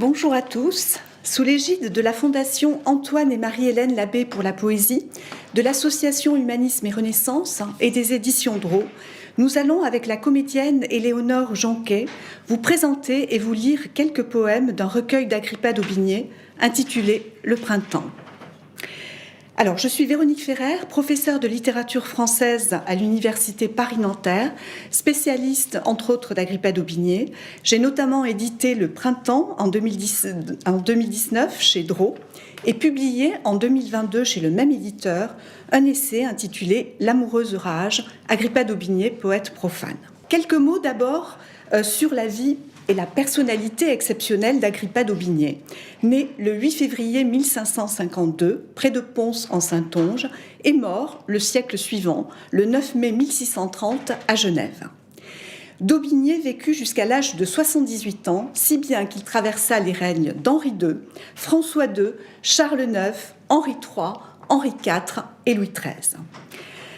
Bonjour à tous. Sous l'égide de la Fondation Antoine et Marie-Hélène Labbé pour la poésie, de l'Association Humanisme et Renaissance et des éditions Drault, nous allons, avec la comédienne Éléonore Jonquet, vous présenter et vous lire quelques poèmes d'un recueil d'Agrippa d'Aubigné intitulé « Le printemps ». Alors, je suis Véronique Ferrer, professeure de littérature française à l'Université Paris-Nanterre, spécialiste, entre autres, d'Agrippa d'Aubigné. J'ai notamment édité Le Printemps en 2019 chez Drault et publié en 2022 chez le même éditeur un essai intitulé « L'amoureuse rage, Agrippa d'Aubigné, poète profane ». Quelques mots d'abord sur la vie et la personnalité exceptionnelle d'Agrippa d'Aubigné, né le 8 février 1552, près de Pons en Saintonge, et mort le siècle suivant, le 9 mai 1630, à Genève. D'Aubigné vécut jusqu'à l'âge de 78 ans, si bien qu'il traversa les règnes d'Henri II, François II, Charles IX, Henri III, Henri IV et Louis XIII.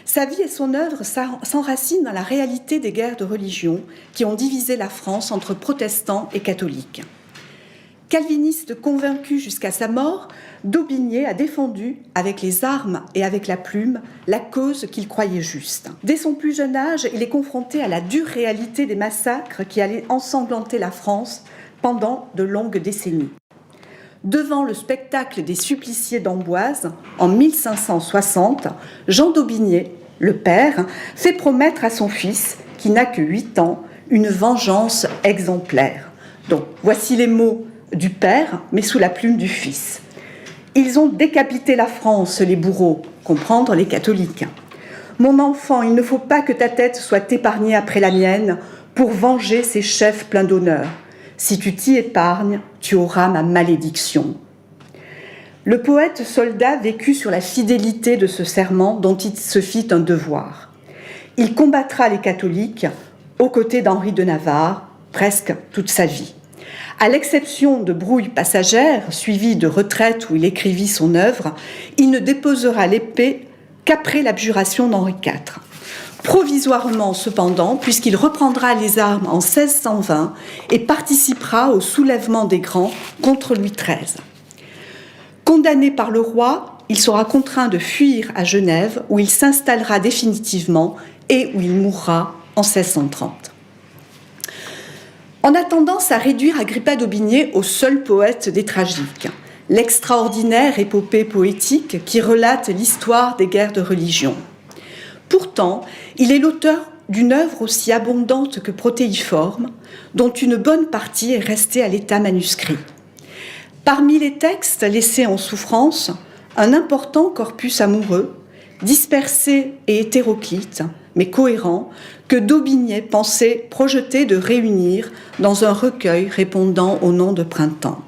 Sa vie et son œuvre s'enracinent dans la réalité des guerres de religion qui ont divisé la France entre protestants et catholiques. Calviniste convaincu jusqu'à sa mort, d'Aubigné a défendu, avec les armes et avec la plume, la cause qu'il croyait juste. Dès son plus jeune âge, il est confronté à la dure réalité des massacres qui allaient ensanglanter la France pendant de longues décennies. Devant le spectacle des suppliciés d'Amboise, en 1560, Jean d'Aubigné, le père, fait promettre à son fils, qui n'a que 8 ans, une vengeance exemplaire. Donc, voici les mots du père, mais sous la plume du fils. Ils ont décapité la France, les bourreaux, comprendre les catholiques. Mon enfant, il ne faut pas que ta tête soit épargnée après la mienne pour venger ces chefs pleins d'honneur. Si tu t'y épargnes, tu auras ma malédiction. Le poète soldat vécut sur la fidélité de ce serment dont il se fit un devoir. Il combattra les catholiques aux côtés d'Henri de Navarre presque toute sa vie. À l'exception de brouilles passagères, suivies de retraites où il écrivit son œuvre, il ne déposera l'épée qu'après l'abjuration d'Henri IV. Provisoirement cependant, puisqu'il reprendra les armes en 1620 et participera au soulèvement des Grands contre Louis XIII. Condamné par le roi, il sera contraint de fuir à Genève où il s'installera définitivement et où il mourra en 1630. On a tendance à réduire Agrippa d'Aubigné au seul poète des tragiques, l'extraordinaire épopée poétique qui relate l'histoire des guerres de religion. Pourtant, il est l'auteur d'une œuvre aussi abondante que protéiforme, dont une bonne partie est restée à l'état manuscrit. Parmi les textes laissés en souffrance, un important corpus amoureux, dispersé et hétéroclite, mais cohérent, que d'Aubigné pensait projeter de réunir dans un recueil répondant au nom de Printemps.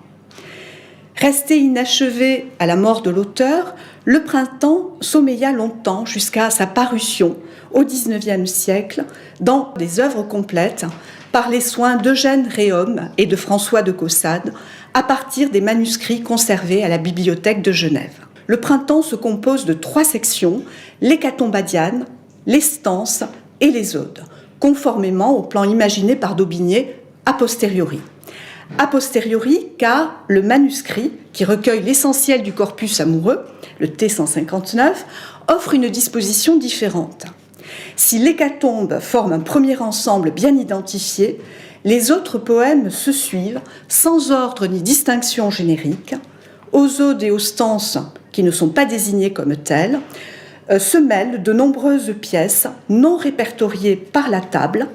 Resté inachevé à la mort de l'auteur, Le Printemps sommeilla longtemps jusqu'à sa parution au XIXe siècle dans des œuvres complètes par les soins d'Eugène Réaume et de François de Caussade à partir des manuscrits conservés à la bibliothèque de Genève. Le Printemps se compose de 3 sections, l'hécatombadiane, les stances et les odes, conformément au plan imaginé par d'Aubigné a posteriori. A posteriori, car le manuscrit, qui recueille l'essentiel du corpus amoureux, le T159, offre une disposition différente. Si l'hécatombe forme un premier ensemble bien identifié, les autres poèmes se suivent sans ordre ni distinction générique. Aux odes et aux stances, qui ne sont pas désignées comme telles, se mêlent de nombreuses pièces non répertoriées par la table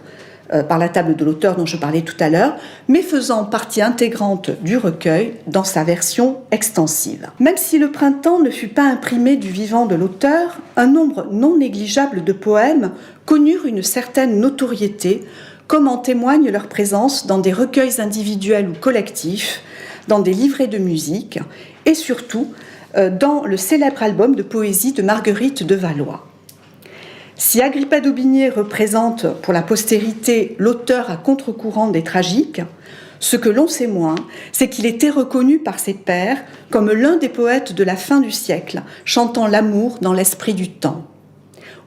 de l'auteur dont je parlais tout à l'heure, mais faisant partie intégrante du recueil dans sa version extensive. Même si Le Printemps ne fut pas imprimé du vivant de l'auteur, un nombre non négligeable de poèmes connurent une certaine notoriété, comme en témoigne leur présence dans des recueils individuels ou collectifs, dans des livrets de musique et surtout dans le célèbre album de poésie de Marguerite de Valois. Si Agrippa d'Aubigné représente pour la postérité l'auteur à contre-courant des tragiques, ce que l'on sait moins, c'est qu'il était reconnu par ses pairs comme l'un des poètes de la fin du siècle, chantant l'amour dans l'esprit du temps.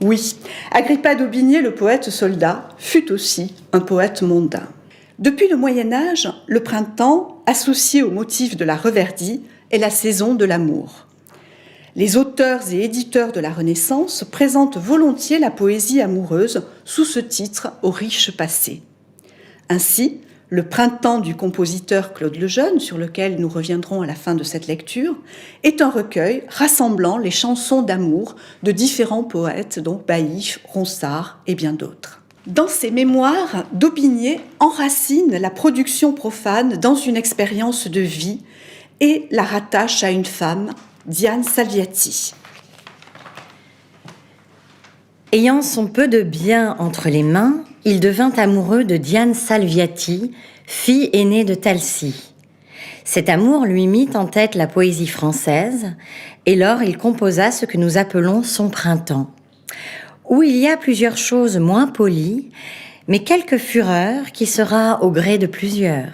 Oui, Agrippa d'Aubigné, le poète soldat, fut aussi un poète mondain. Depuis le Moyen Âge, le printemps, associé au motif de la reverdie, est la saison de l'amour. Les auteurs et éditeurs de la Renaissance présentent volontiers la poésie amoureuse sous ce titre au riche passé. Ainsi, le printemps du compositeur Claude Lejeune, sur lequel nous reviendrons à la fin de cette lecture, est un recueil rassemblant les chansons d'amour de différents poètes, dont Baïf, Ronsard et bien d'autres. Dans ses mémoires, d'Aubigné enracine la production profane dans une expérience de vie et la rattache à une femme, Diane Salviati. Ayant son peu de bien entre les mains, il devint amoureux de Diane Salviati, fille aînée de Talcy. Cet amour lui mit en tête la poésie française, et lors il composa ce que nous appelons son printemps, où il y a plusieurs choses moins polies, mais quelques fureurs qui sera au gré de plusieurs.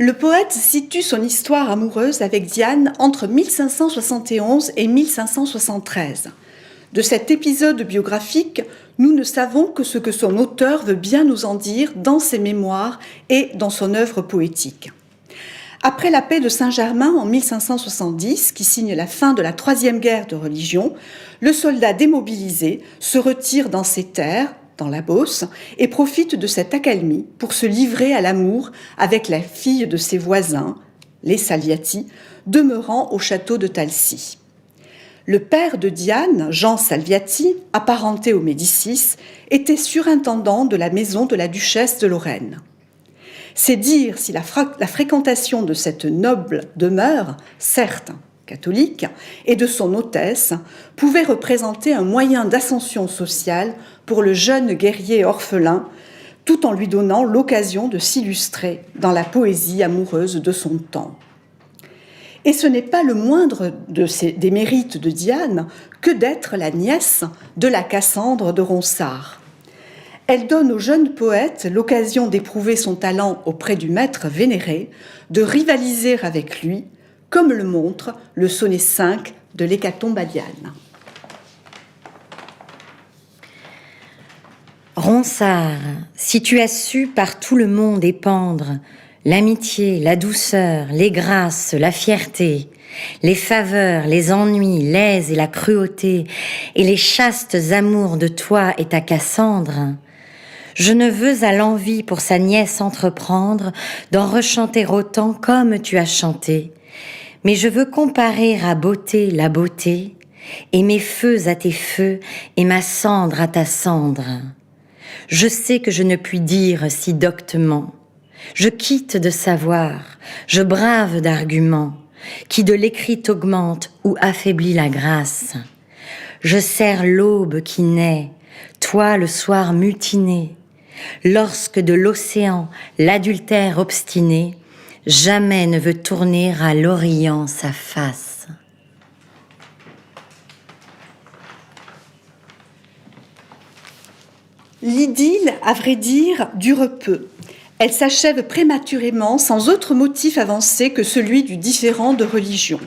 Le poète situe son histoire amoureuse avec Diane entre 1571 et 1573. De cet épisode biographique, nous ne savons que ce que son auteur veut bien nous en dire dans ses mémoires et dans son œuvre poétique. Après la paix de Saint-Germain en 1570, qui signe la fin de la Troisième Guerre de religion, le soldat démobilisé se retire dans ses terres, dans la Beauce, et profite de cette accalmie pour se livrer à l'amour avec la fille de ses voisins, les Salviati, demeurant au château de Talcy. Le père de Diane, Jean Salviati, apparenté aux Médicis, était surintendant de la maison de la duchesse de Lorraine. C'est dire si la fréquentation de cette noble demeure, certes catholique, et de son hôtesse pouvait représenter un moyen d'ascension sociale pour le jeune guerrier orphelin, tout en lui donnant l'occasion de s'illustrer dans la poésie amoureuse de son temps. Et ce n'est pas le moindre des mérites de Diane que d'être la nièce de la Cassandre de Ronsard. Elle donne au jeune poète l'occasion d'éprouver son talent auprès du maître vénéré, de rivaliser avec lui, comme le montre le sonnet 5 de l'Hécatombe à Diane. Ronsard, si tu as su par tout le monde épandre l'amitié, la douceur, les grâces, la fierté, les faveurs, les ennuis, l'aise et la cruauté, et les chastes amours de toi et ta Cassandre, je ne veux à l'envie pour sa nièce entreprendre d'en rechanter autant comme tu as chanté, mais je veux comparer à beauté la beauté, et mes feux à tes feux, et ma cendre à ta cendre. Je sais que je ne puis dire si doctement, je quitte de savoir, je brave d'arguments, qui de l'écrit augmente ou affaiblit la grâce. Je serre l'aube qui naît, toi le soir mutiné, lorsque de l'océan l'adultère obstiné jamais ne veut tourner à l'Orient sa face. L'idylle, à vrai dire, dure peu. Elle s'achève prématurément sans autre motif avancé que celui du différend de religion.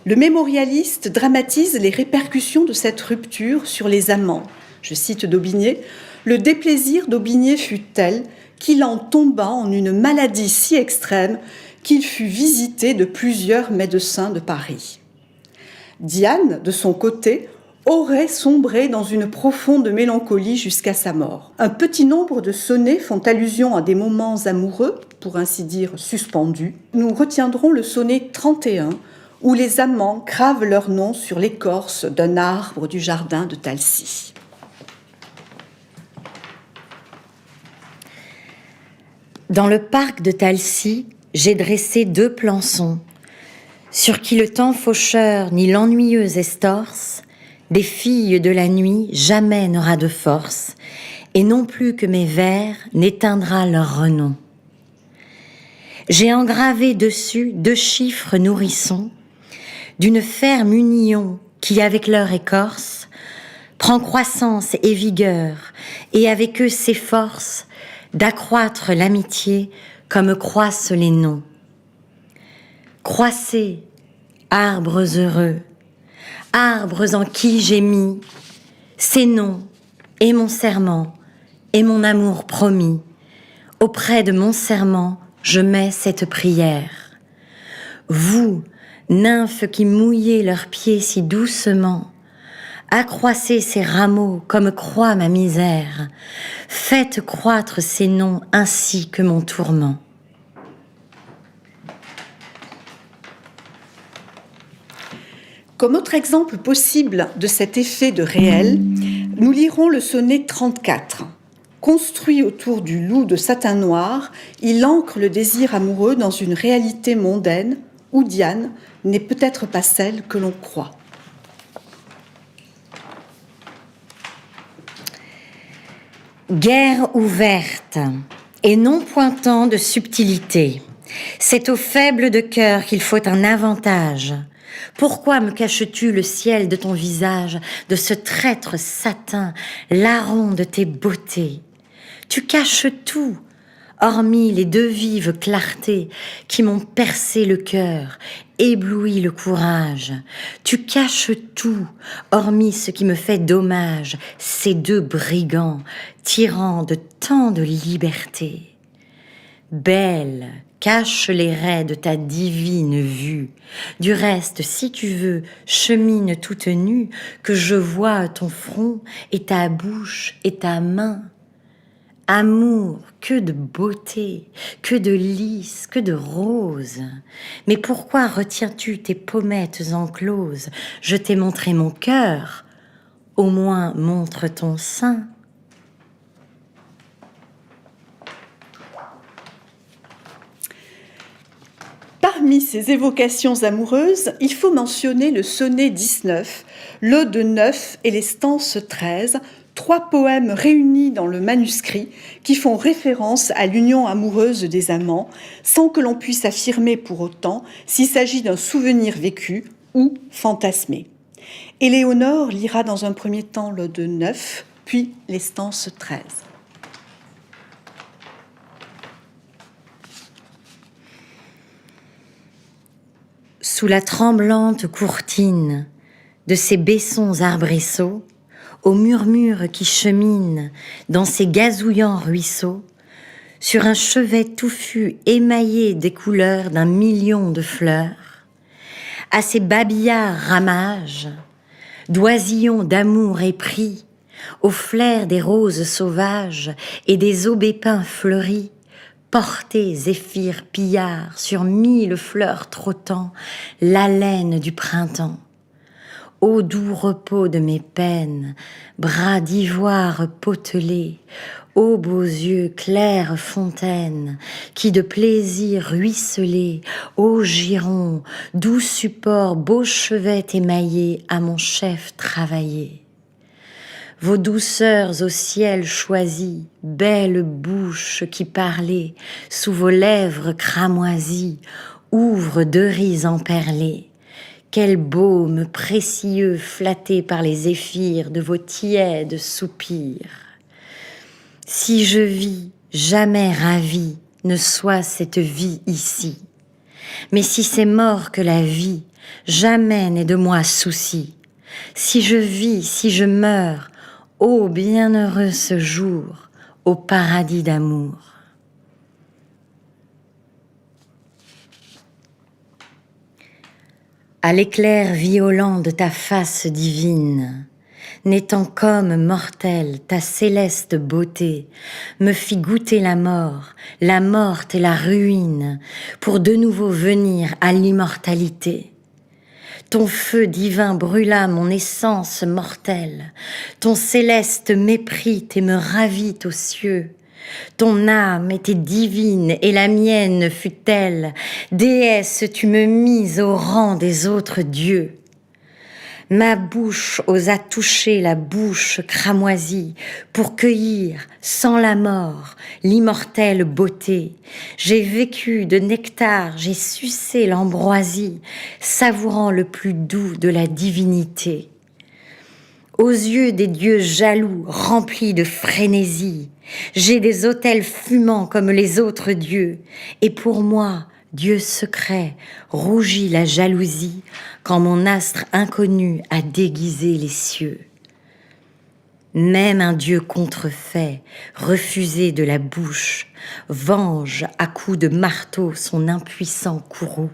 Le mémorialiste dramatise les répercussions de cette rupture sur les amants. Je cite d'Aubigné, « Le déplaisir d'Aubigné fut tel qu'il en tomba en une maladie si extrême qu'il fut visité de plusieurs médecins de Paris. » Diane, de son côté, aurait sombré dans une profonde mélancolie jusqu'à sa mort. Un petit nombre de sonnets font allusion à des moments amoureux, pour ainsi dire suspendus. Nous retiendrons le sonnet 31, où les amants gravent leur nom sur l'écorce d'un arbre du jardin de Talcy. Dans le parc de Talcy, j'ai dressé 2 plançons, sur qui le temps faucheur ni l'ennuyeuse estorce, des filles de la nuit jamais n'aura de force, et non plus que mes vers n'éteindra leur renom. J'ai engravé dessus 2 chiffres nourrissons, d'une ferme union qui avec leur écorce prend croissance et vigueur, et avec eux s'efforce d'accroître l'amitié comme croissent les noms. Croissez, arbres heureux, arbres en qui j'ai mis Ces noms et mon serment et mon amour promis. Auprès de mon serment, je mets cette prière. Vous, nymphes qui mouillez leurs pieds si doucement, accroissez ces rameaux comme croît ma misère. Faites croître ces noms ainsi que mon tourment. Comme autre exemple possible de cet effet de réel, nous lirons le sonnet 34. Construit autour du loup de satin noir, il ancre le désir amoureux dans une réalité mondaine où Diane n'est peut-être pas celle que l'on croit. Guerre ouverte et non pointant de subtilité. C'est aux faibles de cœur qu'il faut un avantage. Pourquoi me caches-tu le ciel de ton visage, de ce traître satin, larron de tes beautés? Tu caches tout, hormis les deux vives clartés qui m'ont percé le cœur, ébloui le courage. Tu caches tout, hormis ce qui me fait dommage, ces deux brigands, tyrans de tant de liberté. Belle, cache les raies de ta divine vue. Du reste, si tu veux, chemine toute nue, que je voie ton front et ta bouche et ta main. Amour, que de beauté, que de lys, que de rose. Mais pourquoi retiens-tu tes pommettes encloses? Je t'ai montré mon cœur, au moins montre ton sein. Parmi ces évocations amoureuses, il faut mentionner le sonnet 19, l'Ode 9 et les stances 13, 3 poèmes réunis dans le manuscrit qui font référence à l'union amoureuse des amants, sans que l'on puisse affirmer pour autant s'il s'agit d'un souvenir vécu ou fantasmé. Éléonore lira dans un premier temps l'Ode 9, puis les stances 13. Sous la tremblante courtine de ces baissons arbrisseaux, au murmure qui chemine dans ces gazouillants ruisseaux, sur un chevet touffu émaillé des couleurs d'un million de fleurs, à ces babillards ramages, d'oisillons d'amour épris, au flair des roses sauvages et des aubépins fleuris, portez, zéphyr pillard, sur 1000 fleurs trottant, l'haleine du printemps. Ô doux repos de mes peines, bras d'ivoire potelés, ô beaux yeux, claires fontaines, qui de plaisir ruisselaient, ô girons, doux supports, beaux chevets émaillés, à mon chef travaillé. Vos douceurs au ciel choisies, belle bouche qui parlez, sous vos lèvres cramoisies, ouvrent deux riz emperlés. Quel baume précieux flatté par les zéphyrs de vos tièdes soupirs. Si je vis, jamais ravie ne soit cette vie ici. Mais si c'est mort que la vie, jamais n'est de moi souci. Si je vis, si je meurs, ô bienheureux ce jour, au paradis d'amour. À l'éclair violent de ta face divine, n'étant comme mortelle, ta céleste beauté me fit goûter la morte et la ruine, pour de nouveau venir à l'immortalité. Ton feu divin brûla mon essence mortelle, ton céleste mépris me ravit aux cieux. Ton âme était divine et la mienne fut telle. Déesse, tu me mis au rang des autres dieux. Ma bouche osa toucher la bouche cramoisie pour cueillir, sans la mort, l'immortelle beauté. J'ai vécu de nectar, j'ai sucé l'ambroisie, savourant le plus doux de la divinité. Aux yeux des dieux jaloux, remplis de frénésie, j'ai des autels fumants comme les autres dieux, et pour moi, Dieu secret, rougit la jalousie quand mon astre inconnu a déguisé les cieux. Même un Dieu contrefait, refusé de la bouche, venge à coups de marteau son impuissant courroux.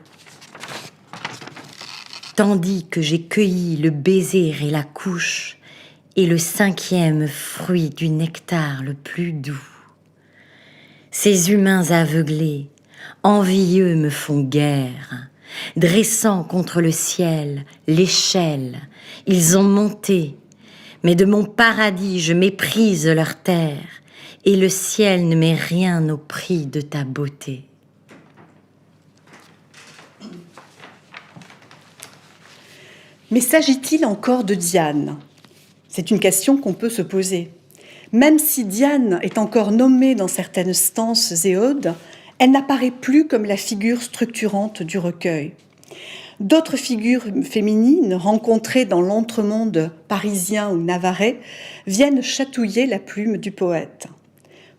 Tandis que j'ai cueilli le baiser et la couche, et le 5e fruit du nectar le plus doux. Ces humains aveuglés, envieux me font guerre, dressant contre le ciel l'échelle, ils ont monté, mais de mon paradis je méprise leur terre, et le ciel ne met rien au prix de ta beauté. Mais s'agit-il encore de Diane ? C'est une question qu'on peut se poser. Même si Diane est encore nommée dans certaines stances et odes, elle n'apparaît plus comme la figure structurante du recueil. D'autres figures féminines rencontrées dans l'entremonde parisien ou navarrais viennent chatouiller la plume du poète.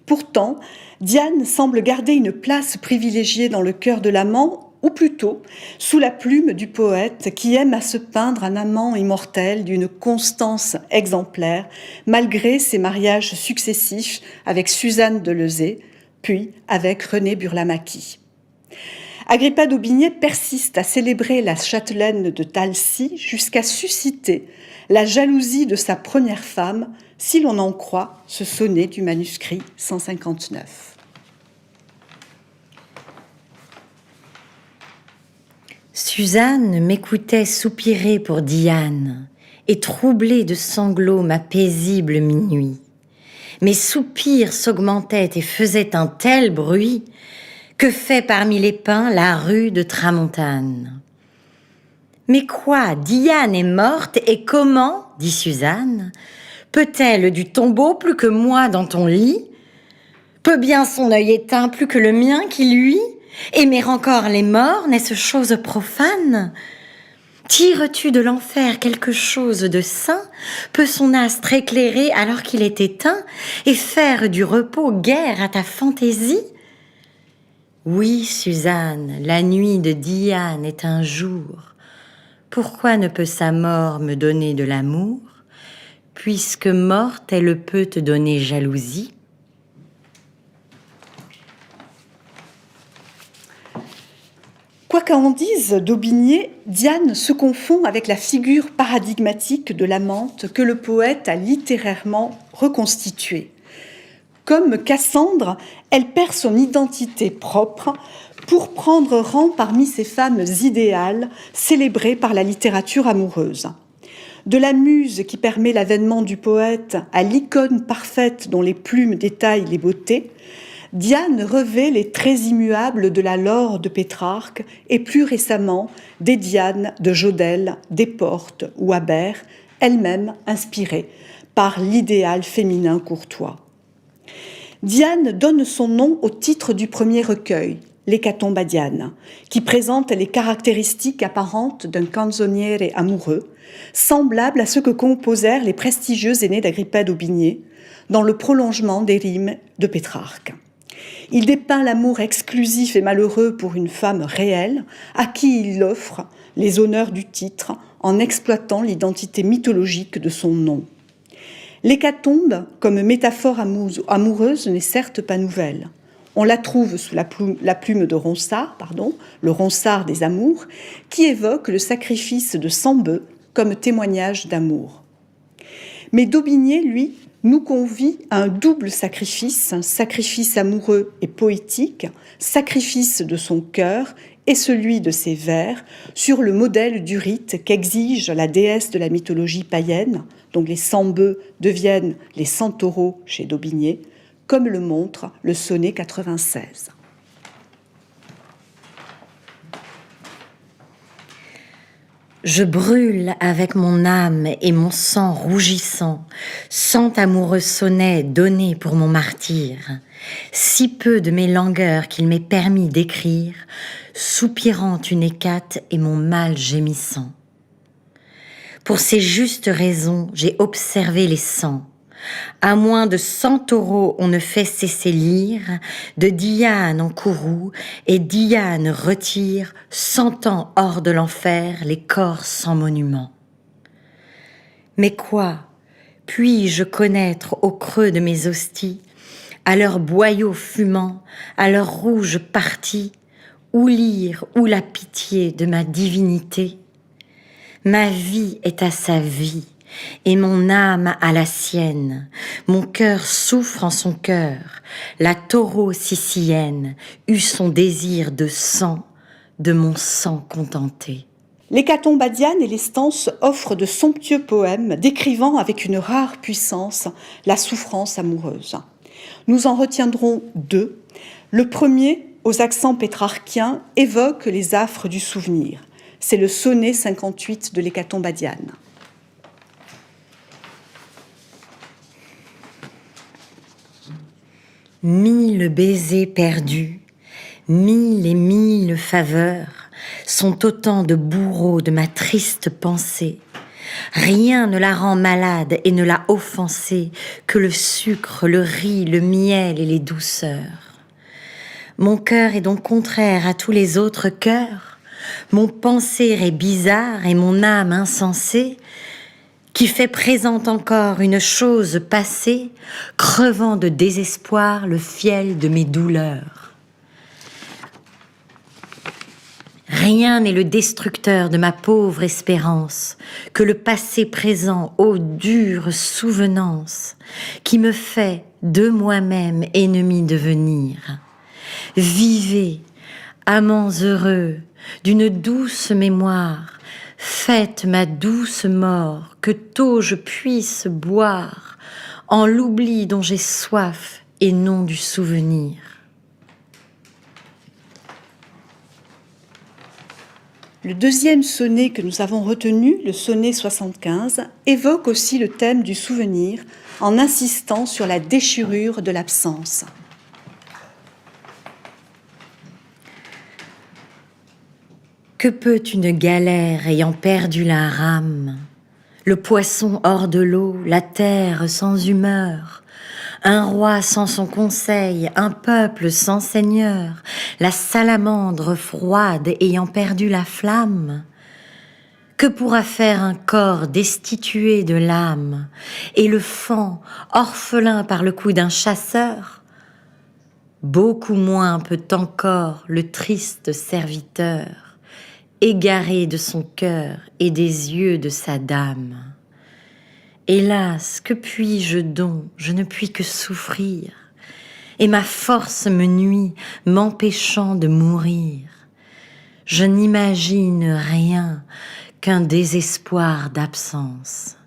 Pourtant, Diane semble garder une place privilégiée dans le cœur de l'amant, ou plutôt sous la plume du poète qui aime à se peindre un amant immortel d'une constance exemplaire, malgré ses mariages successifs avec Suzanne de Lezay, puis avec René Burlamaqui. Agrippa d'Aubigné persiste à célébrer la châtelaine de Talcy jusqu'à susciter la jalousie de sa première femme, si l'on en croit ce sonnet du manuscrit 159. Suzanne m'écoutait soupirer pour Diane, et troublée de sanglots ma paisible minuit. Mes soupirs s'augmentaient et faisaient un tel bruit que fait parmi les pins la rue de Tramontane. « Mais quoi, Diane est morte, et comment, dit Suzanne, peut-elle du tombeau plus que moi dans ton lit? Peut bien son œil éteint plus que le mien qui luit? Aimer encore les morts, n'est-ce chose profane? Tires-tu de l'enfer quelque chose de saint? Peut son astre éclairer alors qu'il est éteint et faire du repos guère à ta fantaisie? Oui, Suzanne, la nuit de Diane est un jour. Pourquoi ne peut sa mort me donner de l'amour? Puisque morte, elle peut te donner jalousie. Quoi qu'en dise d'Aubigné, Diane se confond avec la figure paradigmatique de l'amante que le poète a littérairement reconstituée. Comme Cassandre, elle perd son identité propre pour prendre rang parmi ces femmes idéales célébrées par la littérature amoureuse. De la muse qui permet l'avènement du poète à l'icône parfaite dont les plumes détaillent les beautés, Diane revêt les traits immuables de la Laure de Pétrarque et plus récemment des Diane de Jodelle, Desportes ou Habert, elle-même inspirée par l'idéal féminin courtois. Diane donne son nom au titre du premier recueil, l'Hécatombe à Diane, qui présente les caractéristiques apparentes d'un canzoniere amoureux, semblable à ce que composèrent les prestigieux aînés d'Agrippa d'Aubigné, dans le prolongement des rimes de Pétrarque. Il dépeint l'amour exclusif et malheureux pour une femme réelle, à qui il offre les honneurs du titre en exploitant l'identité mythologique de son nom. L'hécatombe, comme métaphore amoureuse, n'est certes pas nouvelle. On la trouve sous la plume de Ronsard, le Ronsard des amours, qui évoque le sacrifice de 100 bœufs comme témoignage d'amour. Mais d'Aubigné, lui, nous convie à un double sacrifice, un sacrifice amoureux et poétique, sacrifice de son cœur et celui de ses vers, sur le modèle du rite qu'exige la déesse de la mythologie païenne, dont les 100 bœufs deviennent les 100 taureaux chez d'Aubigné, comme le montre le sonnet 96. Je brûle avec mon âme et mon sang rougissant, 100 amoureux sonnets donnés pour mon martyr, si peu de mes langueurs qu'il m'est permis d'écrire, soupirant une hécate et mon mal gémissant. Pour ces justes raisons, j'ai observé les 100. À moins de 100 taureaux, on ne fait cesser l'ire, de Diane en courroux, et Diane retire, 100 ans hors de l'enfer, les corps sans monument. Mais quoi, puis-je connaître au creux de mes hosties, à leurs boyaux fumants, à leurs rouges parties, ou l'ire ou la pitié de ma divinité. Ma vie est à sa vie, et mon âme à la sienne. Mon cœur souffre en son cœur. La taureau sicilienne eut son désir de sang, de mon sang contenté. L'hécatombe badiane et les stances offrent de somptueux poèmes décrivant avec une rare puissance la souffrance amoureuse. Nous en retiendrons deux. Le premier, aux accents pétrarchiens, évoque les affres du souvenir. C'est le sonnet 58 de l'hécatombe badiane. Mille baisers perdus, mille et mille faveurs sont autant de bourreaux de ma triste pensée. Rien ne la rend malade et ne l'a offensée que le sucre, le riz, le miel et les douceurs. Mon cœur est donc contraire à tous les autres cœurs. Mon penser est bizarre et mon âme insensée, qui fait présente encore une chose passée, crevant de désespoir le fiel de mes douleurs. Rien n'est le destructeur de ma pauvre espérance que le passé présent, ô dure souvenance, qui me fait de moi-même ennemi devenir. Vivez, amants heureux, d'une douce mémoire, faites ma douce mort, que tôt je puisse boire, en l'oubli dont j'ai soif et non du souvenir. Le deuxième sonnet que nous avons retenu, le sonnet 75, évoque aussi le thème du souvenir en insistant sur la déchirure de l'absence. Que peut une galère ayant perdu la rame, le poisson hors de l'eau, la terre sans humeur, un roi sans son conseil, un peuple sans seigneur, la salamandre froide ayant perdu la flamme? Que pourra faire un corps destitué de l'âme et le faon orphelin par le coup d'un chasseur? Beaucoup moins peut encore le triste serviteur, égaré de son cœur et des yeux de sa dame. Hélas, que puis-je donc? Je ne puis que souffrir, et ma force me nuit, m'empêchant de mourir. Je n'imagine rien qu'un désespoir d'absence.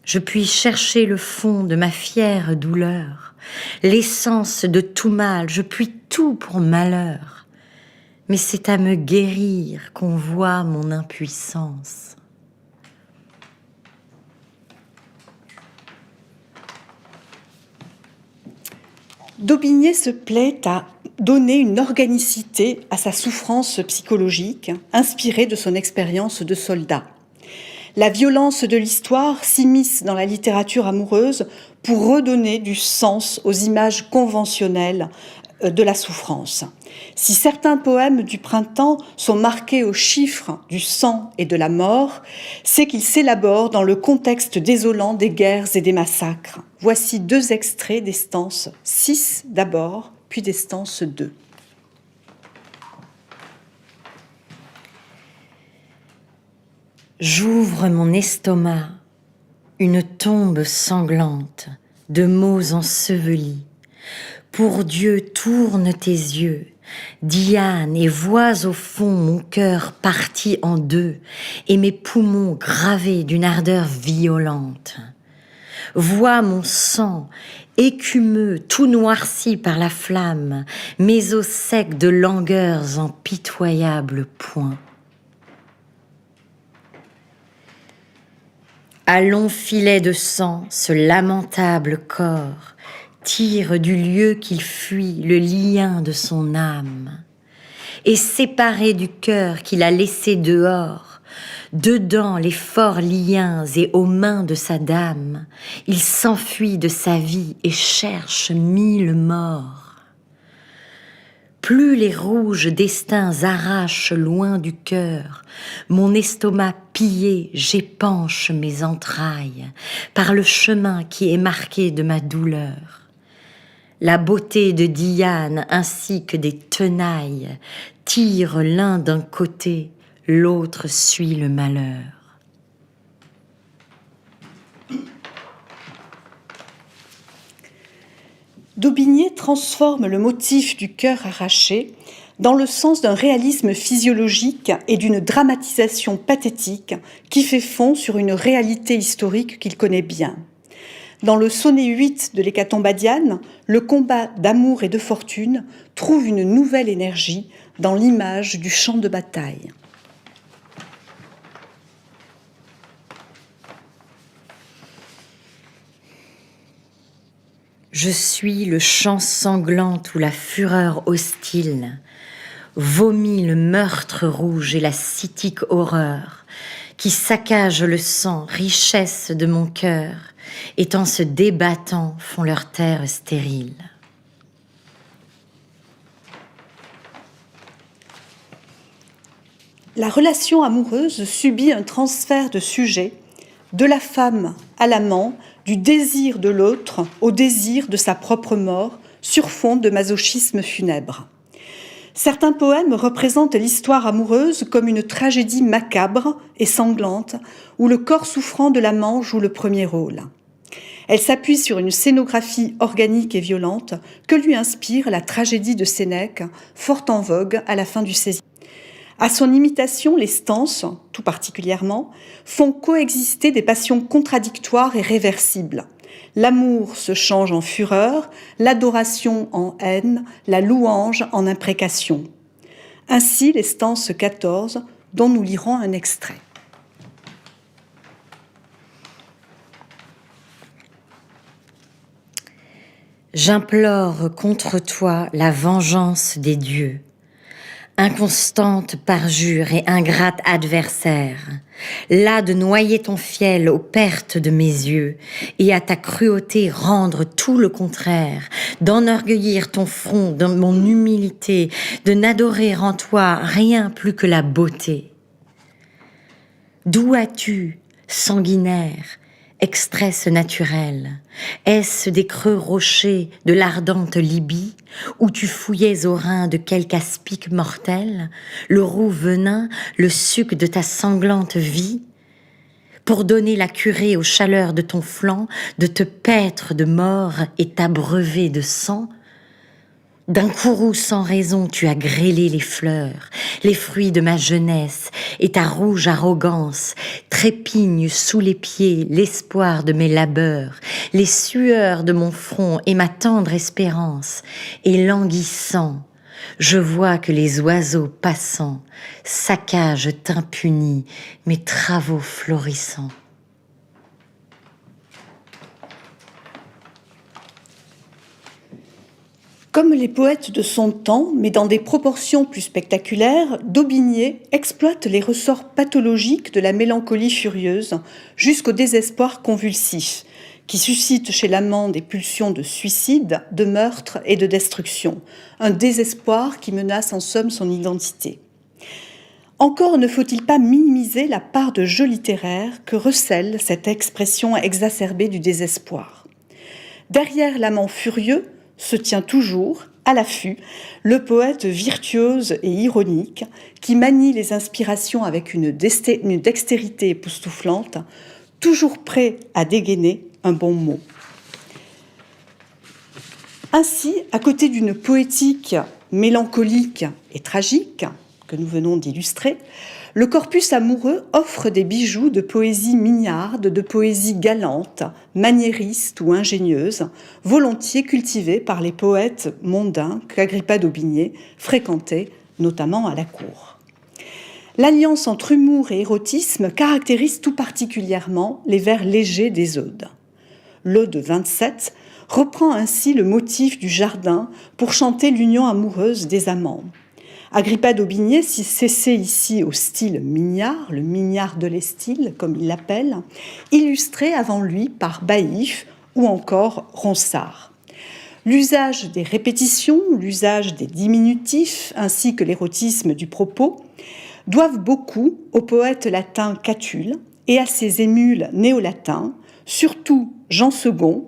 Je puis chercher le fond de ma fière douleur, l'essence de tout mal, je puis tout pour malheur. Mais c'est à me guérir qu'on voit mon impuissance. Daubigné se plaît à donner une organicité à sa souffrance psychologique, inspirée de son expérience de soldat. La violence de l'histoire s'immisce dans la littérature amoureuse pour redonner du sens aux images conventionnelles de la souffrance. Si certains poèmes du printemps sont marqués aux chiffres du sang et de la mort, c'est qu'ils s'élaborent dans le contexte désolant des guerres et des massacres. Voici deux extraits des stances 6 d'abord, puis des stances 2. J'ouvre mon estomac, une tombe sanglante de mots ensevelis. Pour Dieu, tourne tes yeux, Diane, et vois au fond mon cœur parti en deux et mes poumons gravés d'une ardeur violente. Vois mon sang écumeux, tout noirci par la flamme, mes os secs de langueurs en pitoyable point. À long filet de sang, ce lamentable corps tire du lieu qu'il fuit le lien de son âme, et séparé du cœur qu'il a laissé dehors, dedans les forts liens et aux mains de sa dame, il s'enfuit de sa vie et cherche 1000 morts. plus les rouges destins arrachent loin du cœur, mon estomac pillé, j'épanche mes entrailles par le chemin qui est marqué de ma douleur. La beauté de Diane ainsi que des tenailles tirent l'un d'un côté, l'autre suit le malheur. Daubigné transforme le motif du cœur arraché dans le sens d'un réalisme physiologique et d'une dramatisation pathétique qui fait fond sur une réalité historique qu'il connaît bien. Dans le sonnet 8 de l'Hécatombadiane, le combat d'amour et de fortune trouve une nouvelle énergie dans l'image du champ de bataille. Je suis le champ sanglant où la fureur hostile vomit le meurtre rouge et la scythique horreur qui saccage le sang, richesse de mon cœur, et en se débattant font leur terre stérile. La relation amoureuse subit un transfert de sujet de la femme à l'amant, du désir de l'autre au désir de sa propre mort, sur fond de masochisme funèbre. Certains poèmes représentent l'histoire amoureuse comme une tragédie macabre et sanglante, où le corps souffrant de l'amant joue le premier rôle. Elle s'appuie sur une scénographie organique et violente que lui inspire la tragédie de Sénèque, fort en vogue à la fin du XVIe. À son imitation, les stances, tout particulièrement, font coexister des passions contradictoires et réversibles. L'amour se change en fureur, l'adoration en haine, la louange en imprécation. Ainsi les stances 14, dont nous lirons un extrait. J'implore contre toi la vengeance des dieux. Inconstante parjure et ingrate adversaire, là de noyer ton fiel aux pertes de mes yeux, et à ta cruauté rendre tout le contraire, d'enorgueillir ton front dans mon humilité, de n'adorer en toi rien plus que la beauté. D'où as-tu, sanguinaire, extresse naturelle? Est-ce des creux rochers de l'ardente Libye, où tu fouillais au rein de quelque aspic mortel, le roux venin, le suc de ta sanglante vie, pour donner la curée aux chaleurs de ton flanc, de te paître de mort et t'abreuver de sang? D'un courroux sans raison, tu as grêlé les fleurs, les fruits de ma jeunesse, et ta rouge arrogance trépigne sous les pieds l'espoir de mes labeurs, les sueurs de mon front et ma tendre espérance, et languissant, je vois que les oiseaux passants saccagent impunis mes travaux florissants. Comme les poètes de son temps, mais dans des proportions plus spectaculaires, Daubigné exploite les ressorts pathologiques de la mélancolie furieuse jusqu'au désespoir convulsif, qui suscite chez l'amant des pulsions de suicide, de meurtre et de destruction, un désespoir qui menace en somme son identité. Encore ne faut-il pas minimiser la part de jeu littéraire que recèle cette expression exacerbée du désespoir. Derrière l'amant furieux se tient toujours, à l'affût, le poète virtuose et ironique qui manie les inspirations avec une dextérité époustouflante, toujours prêt à dégainer un bon mot. Ainsi, à côté d'une poétique mélancolique et tragique, que nous venons d'illustrer, le corpus amoureux offre des bijoux de poésie mignarde, de poésie galante, maniériste ou ingénieuse, volontiers cultivée par les poètes mondains qu'Agrippa d'Aubigné fréquentait, notamment à la cour. L'alliance entre humour et érotisme caractérise tout particulièrement les vers légers des odes. L'ode 27 reprend ainsi le motif du jardin pour chanter l'union amoureuse des amants. Agrippa d'Aubigné s'essaie ici au style mignard, le mignard de l'Estil, comme il l'appelle, illustré avant lui par Baïf ou encore Ronsard. L'usage des répétitions, l'usage des diminutifs, ainsi que l'érotisme du propos, doivent beaucoup au poète latin Catulle et à ses émules néo-latins, surtout Jean II,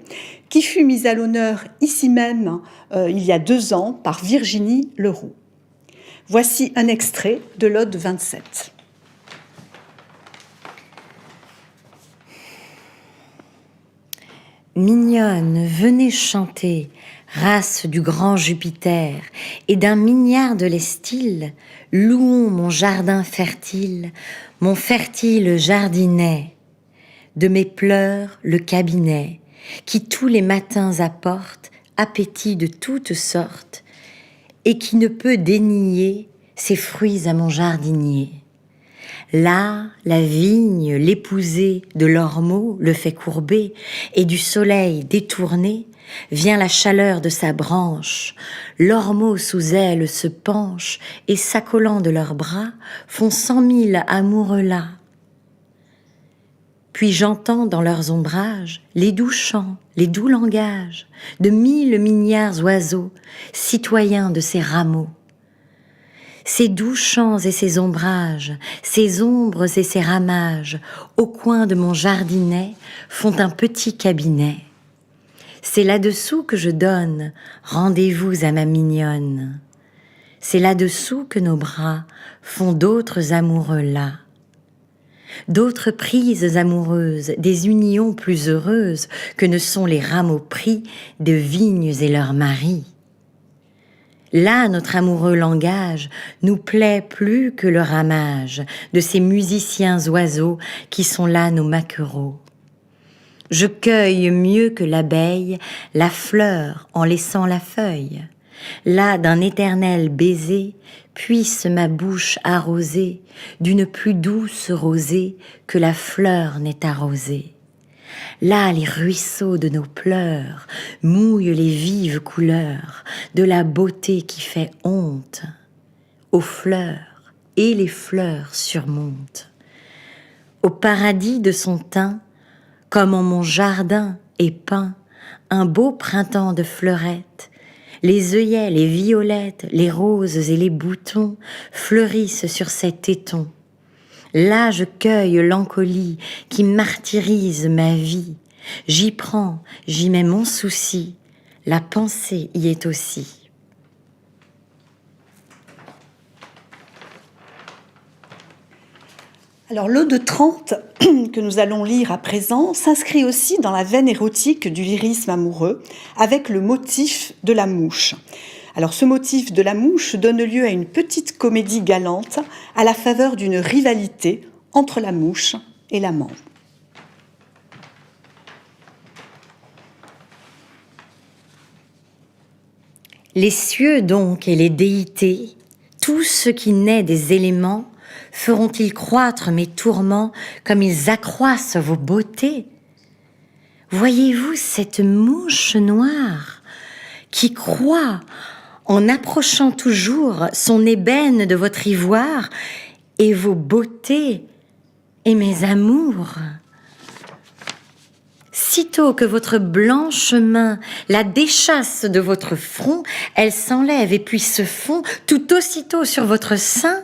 qui fut mis à l'honneur ici même il y a 2 ans par Virginie Leroux. Voici un extrait de l'Ode 27. Mignonne, venez chanter, race du grand Jupiter, et d'un mignard de l'estil, louons mon jardin fertile, mon fertile jardinet, de mes pleurs le cabinet, qui tous les matins apporte appétit de toutes sortes, et qui ne peut dénier ses fruits à mon jardinier. Là, la vigne, l'épousée de l'ormeau le fait courber, et du soleil détourné, vient la chaleur de sa branche. L'ormeau sous elle se penche, et s'accolant de leurs bras, font 100 000 amoureux là. Puis j'entends dans leurs ombrages les doux chants, les doux langages de 1000 mignards oiseaux, citoyens de ces rameaux. Ces doux chants et ces ombrages, ces ombres et ces ramages, au coin de mon jardinet, font un petit cabinet. C'est là-dessous que je donne rendez-vous à ma mignonne. C'est là-dessous que nos bras font d'autres amoureux là. D'autres prises amoureuses, des unions plus heureuses que ne sont les rameaux pris de vignes et leurs maris. Là, notre amoureux langage nous plaît plus que le ramage de ces musiciens oiseaux qui sont là nos maquereaux. Je cueille mieux que l'abeille la fleur en laissant la feuille. Là, d'un éternel baiser, puisse ma bouche arroser d'une plus douce rosée que la fleur n'est arrosée. Là, les ruisseaux de nos pleurs mouillent les vives couleurs de la beauté qui fait honte aux fleurs, et les fleurs surmontent. Au paradis de son teint, comme en mon jardin est peint un beau printemps de fleurettes, les œillets, les violettes, les roses et les boutons fleurissent sur ces tétons. Là, je cueille l'encolie qui martyrise ma vie. J'y prends, j'y mets mon souci. La pensée y est aussi. Alors, l'Ode 30, que nous allons lire à présent, s'inscrit aussi dans la veine érotique du lyrisme amoureux, avec le motif de la mouche. Alors, ce motif de la mouche donne lieu à une petite comédie galante à la faveur d'une rivalité entre la mouche et l'amant. Les cieux donc et les déités, tout ce qui naît des éléments, feront-ils croître mes tourments comme ils accroissent vos beautés? Voyez-vous cette mouche noire qui croît en approchant toujours son ébène de votre ivoire et vos beautés et mes amours? Sitôt que votre blanche main la déchasse de votre front, elle s'enlève et puis se fond tout aussitôt sur votre sein.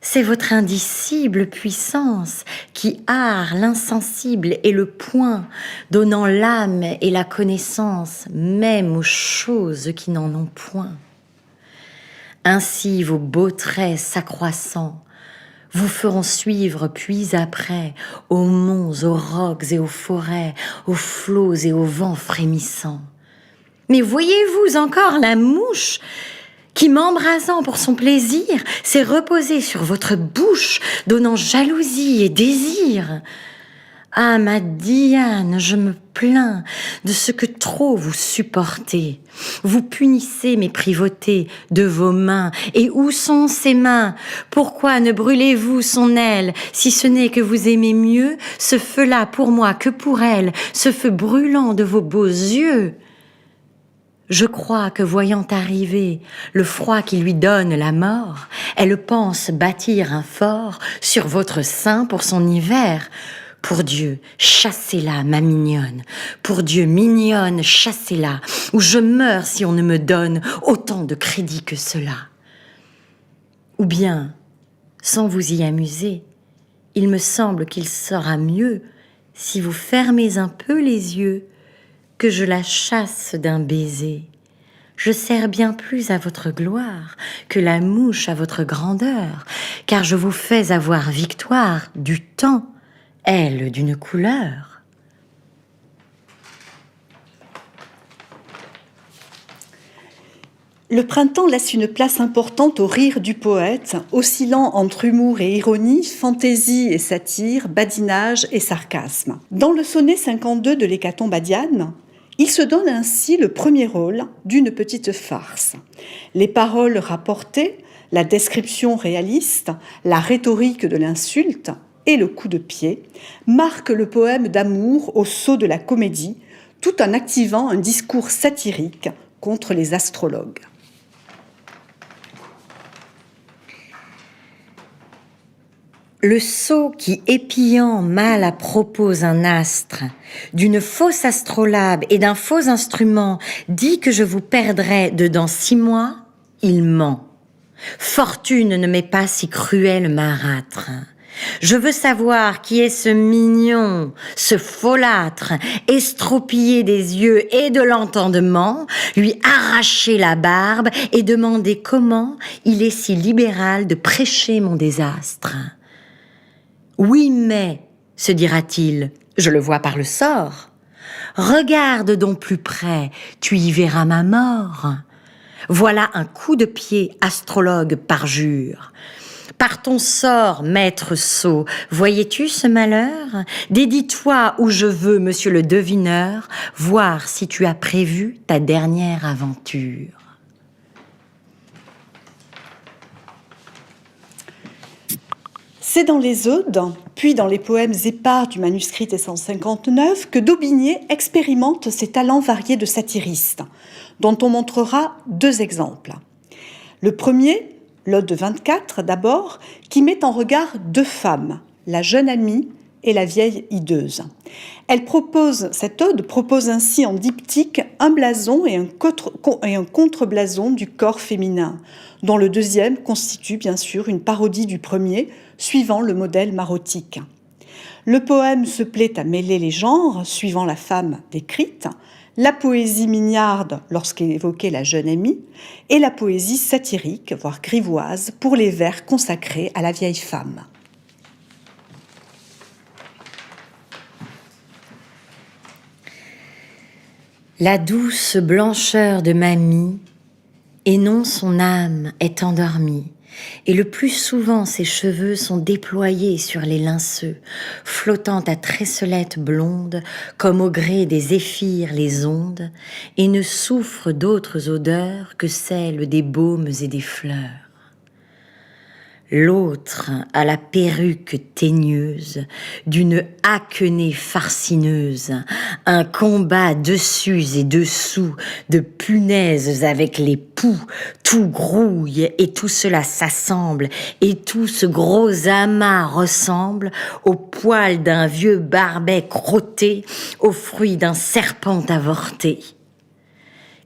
C'est votre indicible puissance qui hare l'insensible et le point, donnant l'âme et la connaissance même aux choses qui n'en ont point. Ainsi vos beaux traits s'accroissant vous feront suivre puis après aux monts, aux rocs et aux forêts, aux flots et aux vents frémissants. Mais voyez-vous encore la mouche qui, m'embrasant pour son plaisir, s'est reposée sur votre bouche, donnant jalousie et désir? Ah, ma Diane, je me plains de ce que trop vous supportez. Vous punissez mes privautés de vos mains. Et où sont ces mains? Pourquoi ne brûlez-vous son aile, si ce n'est que vous aimez mieux ce feu-là pour moi que pour elle, ce feu brûlant de vos beaux yeux? Je crois que voyant arriver le froid qui lui donne la mort, elle pense bâtir un fort sur votre sein pour son hiver. Pour Dieu, chassez-la, ma mignonne. Pour Dieu, mignonne, chassez-la, ou je meurs si on ne me donne autant de crédit que cela. Ou bien, sans vous y amuser, il me semble qu'il sera mieux si vous fermez un peu les yeux, que je la chasse d'un baiser. Je sers bien plus à votre gloire que la mouche à votre grandeur, car je vous fais avoir victoire du temps, elle d'une couleur. Le printemps laisse une place importante au rire du poète, oscillant entre humour et ironie, fantaisie et satire, badinage et sarcasme. Dans le sonnet 52 de l'Hécatombe badiane, il se donne ainsi le premier rôle d'une petite farce. Les paroles rapportées, la description réaliste, la rhétorique de l'insulte et le coup de pied marquent le poème d'amour au sceau de la comédie, tout en activant un discours satirique contre les astrologues. Le sot qui, épillant mal à propos un astre, d'une fausse astrolabe et d'un faux instrument, dit que je vous perdrai dedans 6 mois, il ment. Fortune ne m'est pas si cruelle marâtre. Je veux savoir qui est ce mignon, ce folâtre, estropié des yeux et de l'entendement, lui arracher la barbe et demander comment il est si libéral de prêcher mon désastre. Oui, mais, se dira-t-il, je le vois par le sort. Regarde donc plus près, tu y verras ma mort. Voilà un coup de pied, astrologue parjure. Par ton sort, maître sot, voyais-tu ce malheur? Dédie-toi où je veux, monsieur le devineur, voir si tu as prévu ta dernière aventure. C'est dans les Odes, puis dans les poèmes épars du manuscrit T159 que Daubigné expérimente ses talents variés de satiriste, dont on montrera 2 exemples. Le premier, l'Ode 24 d'abord, qui met en regard 2 femmes, la jeune amie et la vieille hideuse. Cette ode propose ainsi en diptyque un blason et un contre-blason du corps féminin, dont le deuxième constitue bien sûr une parodie du premier, suivant le modèle marotique. Le poème se plaît à mêler les genres, suivant la femme décrite, la poésie mignarde lorsqu'est évoquée la jeune amie, et la poésie satirique, voire grivoise, pour les vers consacrés à la vieille femme. La douce blancheur de mamie, et non son âme, est endormie, et le plus souvent ses cheveux sont déployés sur les linceux, flottant à tressellettes blondes, comme au gré des zéphyrs les ondes, et ne souffrent d'autres odeurs que celles des baumes et des fleurs. L'autre a la perruque teigneuse d'une haquenée farcineuse, un combat dessus et dessous de punaises avec les poux, tout grouille et tout cela s'assemble et tout ce gros amas ressemble au poil d'un vieux barbet crotté, aux fruits d'un serpent avorté.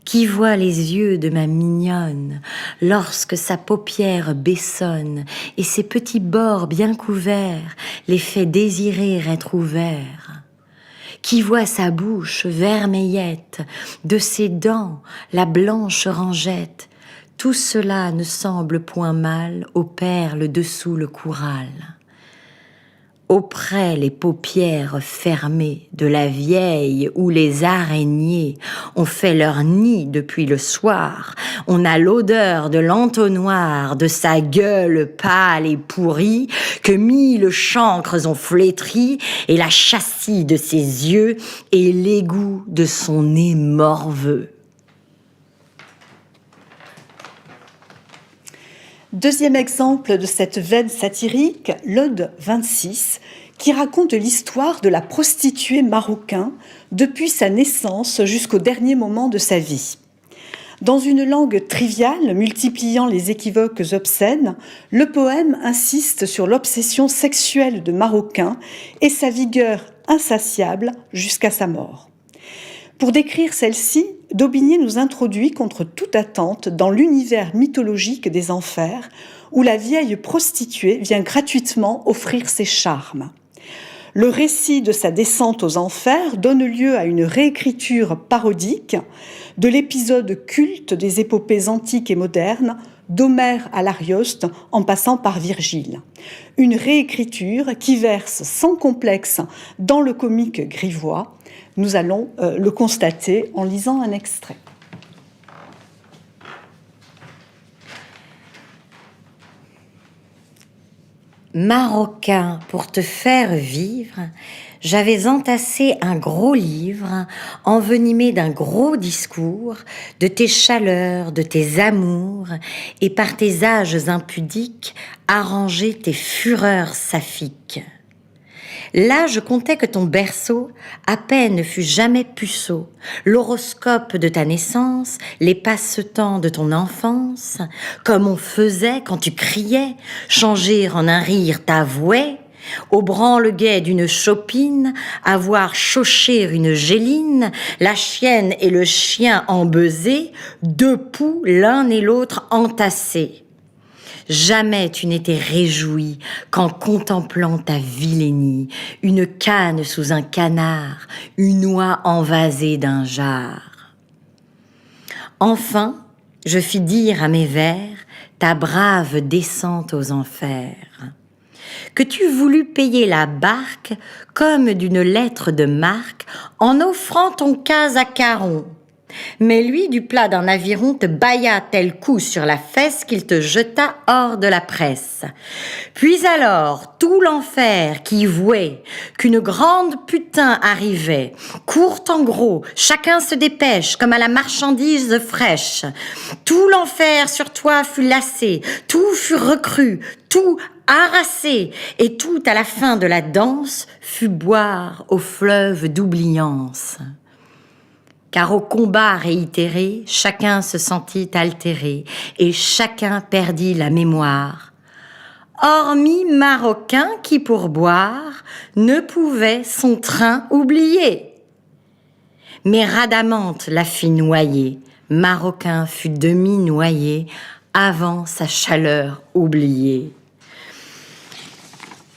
Qui voit les yeux de ma mignonne lorsque sa paupière baissonne et ses petits bords bien couverts les fait désirer être ouverts? Qui voit sa bouche vermeillette, de ses dents la blanche rangette? Tout cela ne semble point mal aux perles dessous le coural. Auprès les paupières fermées de la vieille où les araignées ont fait leur nid depuis le soir, on a l'odeur de l'entonnoir de sa gueule pâle et pourrie que 1000 chancres ont flétri et la châssis de ses yeux et l'égout de son nez morveux. Deuxième exemple de cette veine satirique, l'Ode 26, qui raconte l'histoire de la prostituée marocain depuis sa naissance jusqu'au dernier moment de sa vie. Dans une langue triviale, multipliant les équivoques obscènes, le poème insiste sur l'obsession sexuelle de Maroquin et sa vigueur insatiable jusqu'à sa mort. Pour décrire celle-ci, Daubigné nous introduit contre toute attente dans l'univers mythologique des enfers, où la vieille prostituée vient gratuitement offrir ses charmes. Le récit de sa descente aux enfers donne lieu à une réécriture parodique de l'épisode culte des épopées antiques et modernes, d'Homère à l'Arioste en passant par Virgile. Une réécriture qui verse sans complexe dans le comique grivois. Nous allons le constater en lisant un extrait. Maroquin, pour te faire vivre, j'avais entassé un gros livre, envenimé d'un gros discours, de tes chaleurs, de tes amours, et par tes âges impudiques, arrangé tes fureurs saphiques. Là, je comptais que ton berceau, à peine ne fut jamais puceau, l'horoscope de ta naissance, les passe-temps de ton enfance, comme on faisait quand tu criais, changer en un rire ta voix, au branle-guet d'une chopine, avoir chauché une géline, la chienne et le chien embesés, deux poux l'un et l'autre entassés. Jamais tu n'étais réjoui qu'en contemplant ta vilainie, une canne sous un canard, une oie envasée d'un jar. Enfin, je fis dire à mes vers ta brave descente aux enfers, que tu voulus payer la barque comme d'une lettre de marque en offrant ton cas à Caron. Mais lui, du plat d'un aviron, te bailla tel coup sur la fesse qu'il te jeta hors de la presse. Puis alors, tout l'enfer qui vouait qu'une grande putain arrivait, court en gros, chacun se dépêche comme à la marchandise fraîche. Tout l'enfer sur toi fut lassé, tout fut recru, tout harassé, et tout à la fin de la danse fut boire au fleuve d'oubliance. Car au combat réitéré, chacun se sentit altéré, et chacun perdit la mémoire. Hormis Maroquin qui, pour boire, ne pouvait son train oublier. Mais Rhadamante la fit noyer, Maroquin fut demi-noyé, avant sa chaleur oubliée.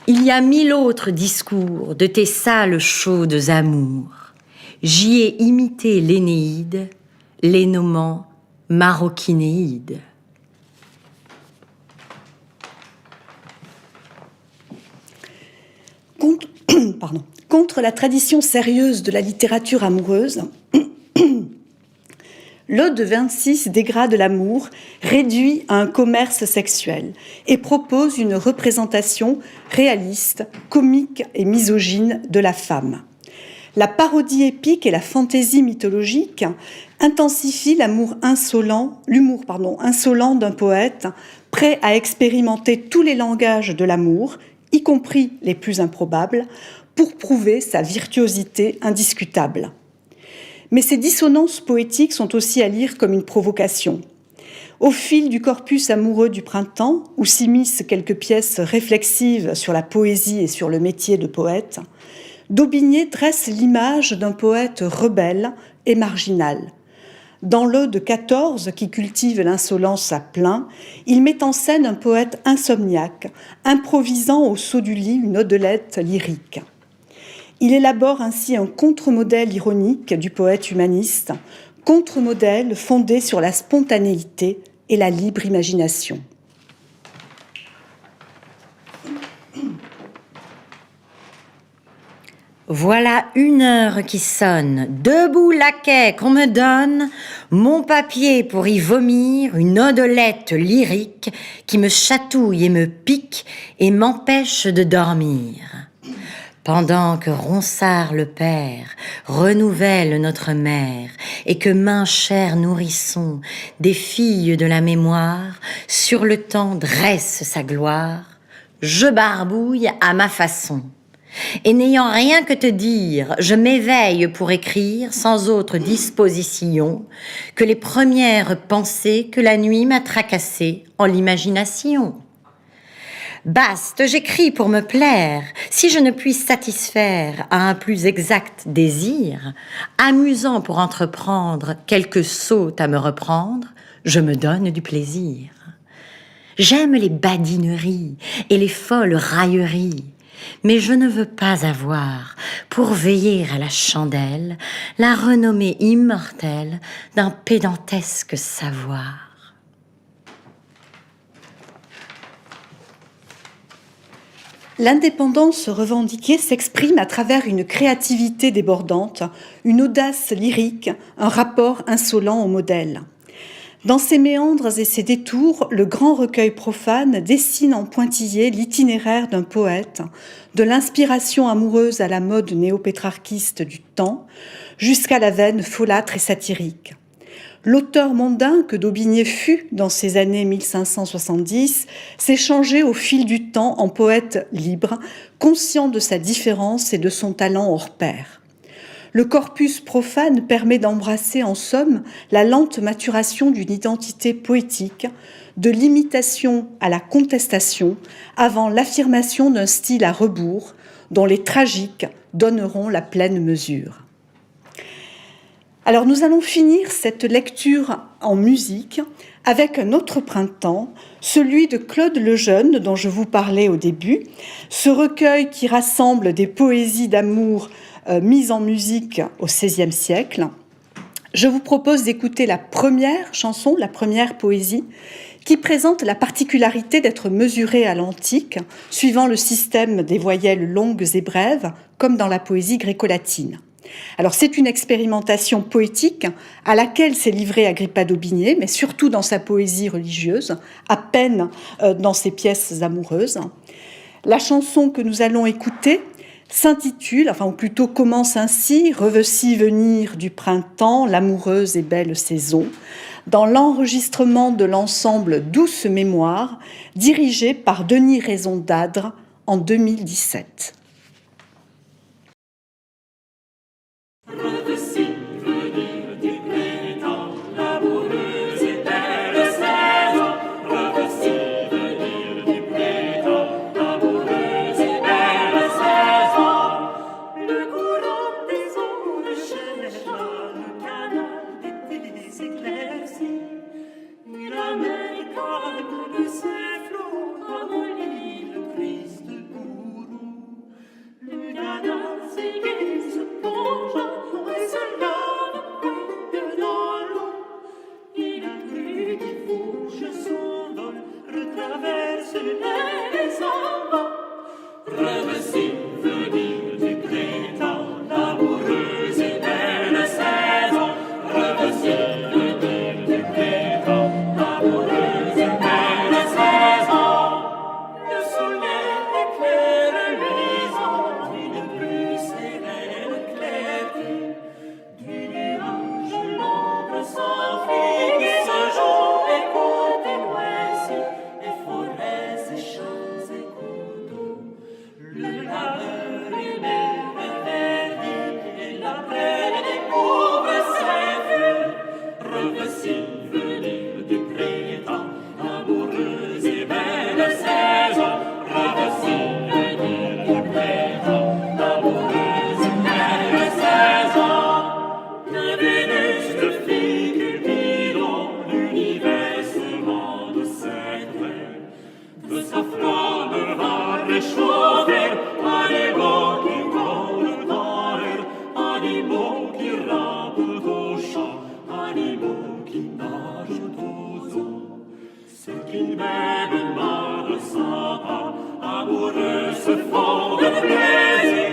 Il y a 1000 autres discours de tes sales chaudes amours. J'y ai imité l'Énéide, les nommant maroquinéide. Contre la tradition sérieuse de la littérature amoureuse, l'Ode 26 dégrade l'amour, réduit à un commerce sexuel et propose une représentation réaliste, comique et misogyne de la femme. La parodie épique et la fantaisie mythologique intensifient l'humour insolent d'un poète prêt à expérimenter tous les langages de l'amour, y compris les plus improbables, pour prouver sa virtuosité indiscutable. Mais ces dissonances poétiques sont aussi à lire comme une provocation. Au fil du corpus amoureux du printemps, où s'immiscent quelques pièces réflexives sur la poésie et sur le métier de poète, Daubigné dresse l'image d'un poète rebelle et marginal. Dans l'Ode 14, qui cultive l'insolence à plein, il met en scène un poète insomniaque, improvisant au saut du lit une odelette lyrique. Il élabore ainsi un contre-modèle ironique du poète humaniste, contre-modèle fondé sur la spontanéité et la libre imagination. Voilà 1 heure qui sonne, debout laquais qu'on me donne mon papier pour y vomir une odelette lyrique qui me chatouille et me pique et m'empêche de dormir. Pendant que Ronsard le père renouvelle notre mère et que main chère nourrisson des filles de la mémoire sur le temps dresse sa gloire, je barbouille à ma façon. Et n'ayant rien que te dire, je m'éveille pour écrire sans autre disposition que les premières pensées que la nuit m'a tracassées en l'imagination. Baste, j'écris pour me plaire, si je ne puis satisfaire à un plus exact désir, amusant pour entreprendre quelque saute à me reprendre, je me donne du plaisir. J'aime les badineries et les folles railleries, mais je ne veux pas avoir, pour veiller à la chandelle, la renommée immortelle d'un pédantesque savoir. L'indépendance revendiquée s'exprime à travers une créativité débordante, une audace lyrique, un rapport insolent au modèle. Dans ses méandres et ses détours, le grand recueil profane dessine en pointillé l'itinéraire d'un poète, de l'inspiration amoureuse à la mode néo-pétrarchiste du temps, jusqu'à la veine folâtre et satirique. L'auteur mondain que d'Aubigné fut dans ces années 1570 s'est changé au fil du temps en poète libre, conscient de sa différence et de son talent hors pair. Le corpus profane permet d'embrasser en somme la lente maturation d'une identité poétique, de l'imitation à la contestation, avant l'affirmation d'un style à rebours, dont les tragiques donneront la pleine mesure. Alors nous allons finir cette lecture en musique avec un autre printemps, celui de Claude Lejeune dont je vous parlais au début, ce recueil qui rassemble des poésies d'amour mises en musique au XVIe siècle. Je vous propose d'écouter la première chanson, la première poésie, qui présente la particularité d'être mesurée à l'antique, suivant le système des voyelles longues et brèves, comme dans la poésie gréco-latine. Alors c'est une expérimentation poétique à laquelle s'est livré Agrippa d'Aubigné, mais surtout dans sa poésie religieuse, à peine dans ses pièces amoureuses. La chanson que nous allons écouter s'intitule, ou plutôt commence ainsi, « Revoici venir du printemps, l'amoureuse et belle saison », dans l'enregistrement de l'ensemble Douce Mémoire, dirigé par Denis Raison d'Adre en 2017. Revoici venir du printemps, l'amoureuse et belle saison. Revoici venir du printemps, l'amoureuse et belle saison. Le courant des eaux recherche le canal d'été éclairci. La mer calme de ses flots amollit le triste courroux. Le canal s'égaie, se plonge et se lave baigne dans l'eau. Et la pluie qui fourche son vol retraverse les embats. Revoici venir du printemps, l'amoureuse et belle saison. Revoici venir du printemps, l'amoureuse et belle saison. Le soleil éclaire l'horizon d'une plus sereine clarté. Du nuage l'ombre s'enfuit et ce jour écoute et loin et forêts et champs et cours d'eau. Le labeur humain reverdit et la plaine découvre ses vues. Revoici venir du printemps, amoureuse et belle saison. Revoici venir du printemps, amoureuse et belle saison. De Vénus, de fille culminant l'univers semant de ses traits. De sa flamme va réchauffer animaux qui volent dans l'air, animaux qui rampent aux champs, animaux qui nagent aux eaux. Ceux qui m'aiment ne ressentent pas, amoureux se font de plaisir.